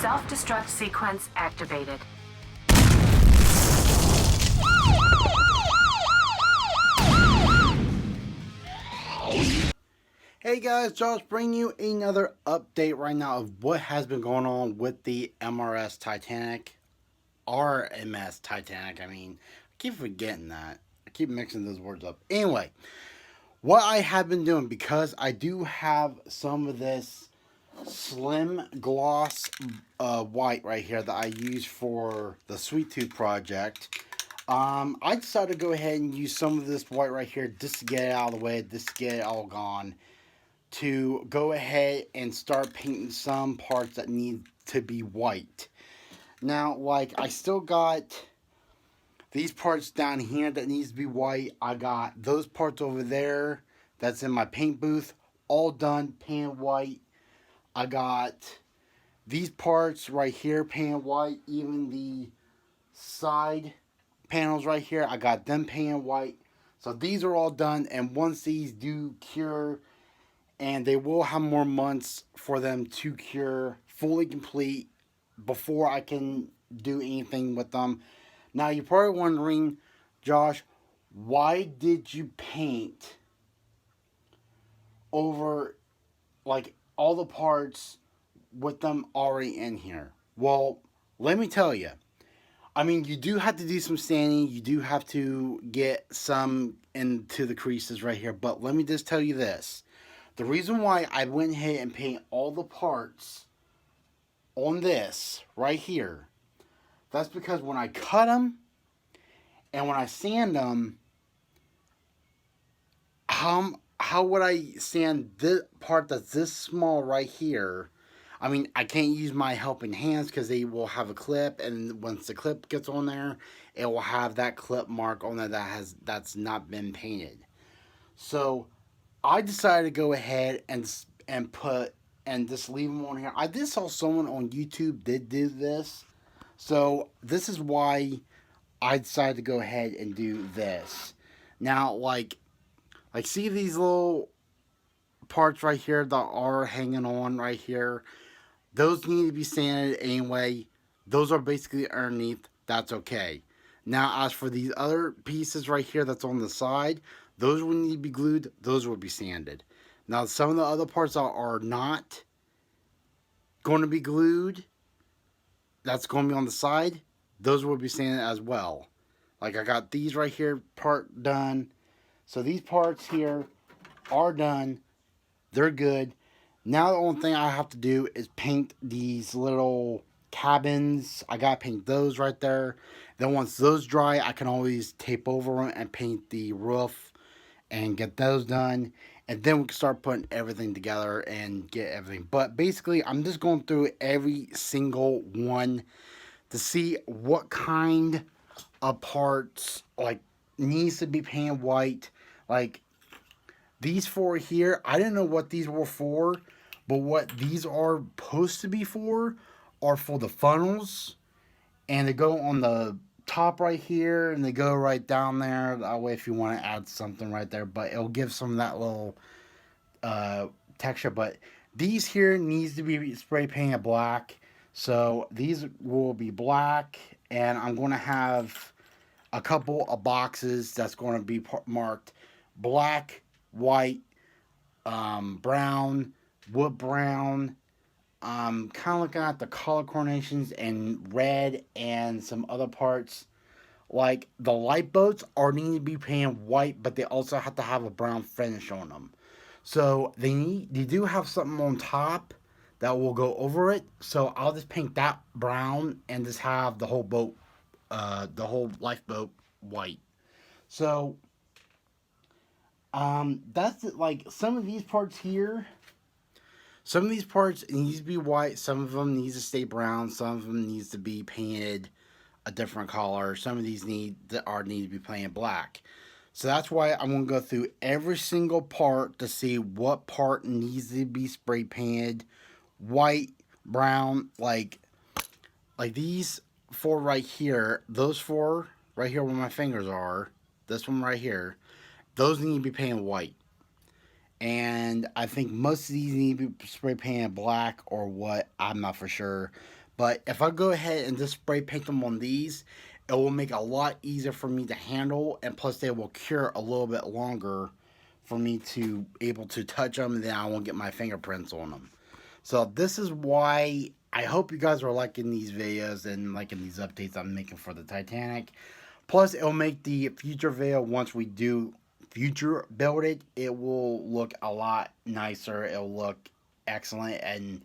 Self-destruct sequence activated. Hey guys, Josh bringing you another update right now of what has been going on with the RMS Titanic. I keep forgetting that. I keep mixing those words up. Anyway, what I have been doing, because I do have some of this slim gloss white right here that I use for the Sweet Tooth project. I decided to go ahead and use some of this white right here just to get it out of the way, just to get it all gone, to go ahead and start painting some parts that need to be white. Now, like, I still got these parts down here that needs to be white. I got those parts over there that's in my paint booth, all done, painted white. I got these parts right here painted white, even the side panels right here, I got them painted white. So these are all done, and once these do cure, and they will have more months for them to cure fully complete before I can do anything with them. Now you're probably wondering, Josh, why did you paint over like all the parts with them already in here? Well, let me tell you. You do have to do some sanding. You do have to get some into the creases right here. But let me just tell you this. The reason why I went ahead and paint all the parts on this right here, that's because when I cut them and when I sand them, how would I sand this part that's this small right here? I can't use my helping hands because they will have a clip, and once the clip gets on there, it will have that clip mark on there that's not been painted. So I decided to go ahead and just leave them on here. I did saw someone on YouTube did do this, so this is why I decided to go ahead and do this. Now, like see these little parts right here that are hanging on right here. Those need to be sanded anyway. Those are basically underneath. That's okay. Now, as for these other pieces right here that's on the side, those will need to be glued. Those will be sanded. Now, some of the other parts that are not going to be glued, that's going to be on the side, those will be sanded as well. Like, I got these right here part done. So these parts here are done. They're good. Now the only thing I have to do is paint these little cabins. I gotta paint those right there. Then once those dry, I can always tape over them and paint the roof and get those done. And then we can start putting everything together and get everything. But basically, I'm just going through every single one to see what kind of parts like needs to be painted white. Like these four here, I didn't know what these were for, but what these are supposed to be for are for the funnels, and they go on the top right here, and they go right down there. That way, if you want to add something right there, but it'll give some of that little texture. But these here needs to be spray painted black, so these will be black, and I'm going to have a couple of boxes that's going to be marked black, white, brown, wood brown. Kind of looking at the color coordinations and red and some other parts. Like the light boats are need to be painted white, but they also have to have a brown finish on them. So they do have something on top that will go over it. So I'll just paint that brown and just have the whole boat, the whole lifeboat white. So that's it. Like some of these parts here, some of these parts need to be white, some of them needs to stay brown, some of them needs to be painted a different color, some of these need to be painted black. So that's why I'm going to go through every single part to see what part needs to be spray painted white, brown, like these four right here, those four right here where my fingers are, this one right here, those need to be painted white. And I think most of these need to be spray painted black or what, I'm not for sure. But if I go ahead and just spray paint them on these, it will make a lot easier for me to handle, and plus they will cure a little bit longer for me to able to touch them, and then I won't get my fingerprints on them. So this is why I hope you guys are liking these videos and liking these updates I'm making for the Titanic. Plus, it'll make the future video, once we do future build it, it will look a lot nicer. It'll look excellent. And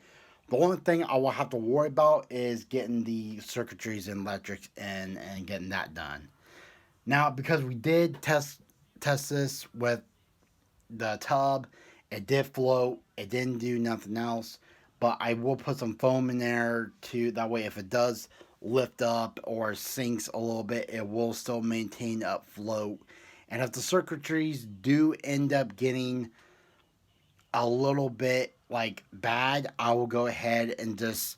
the only thing I will have to worry about is getting the circuitries and electrics and getting that done. Now, because we did test this with the tub, it did float. It didn't do nothing else. But I will put some foam in there too. That way, if it does lift up or sinks a little bit, it will still maintain up float. And if the circuitries do end up getting a little bit like bad, I will go ahead and just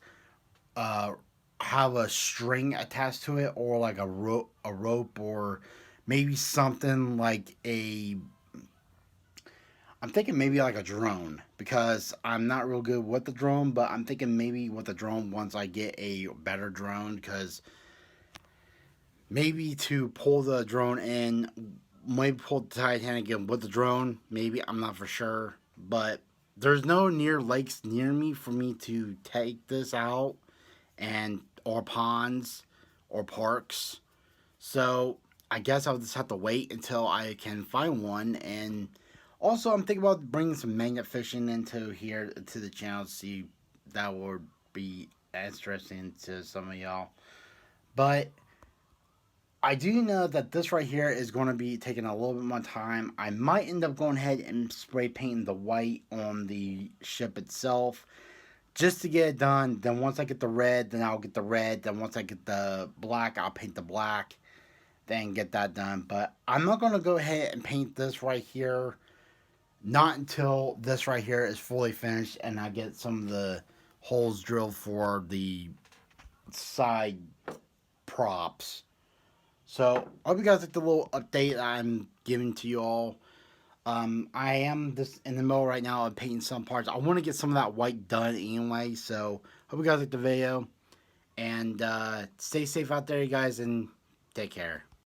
have a string attached to it, or like a rope, or maybe something like I'm thinking maybe like a drone, because I'm not real good with the drone, but I'm thinking maybe with the drone once I get a better drone, because maybe to pull the drone in, maybe pull the Titanic in with the drone, maybe, I'm not for sure, but there's no near lakes near me for me to take this out, and or ponds or parks, so I guess I'll just have to wait until I can find one. And also, I'm thinking about bringing some magnet fishing into here to the channel to see if that would be interesting to some of y'all. But I do know that this right here is going to be taking a little bit more time. I might end up going ahead and spray painting the white on the ship itself just to get it done. Then once I get the red, then I'll get the red. Then once I get the black, I'll paint the black. Then get that done. But I'm not going to go ahead and paint this right here, not until this right here is fully finished and I get some of the holes drilled for the side props. So, I hope you guys like the little update I'm giving to you all. I am just in the middle right now of painting some parts. I want to get some of that white done anyway. So, hope you guys like the video. And stay safe out there, you guys, and take care.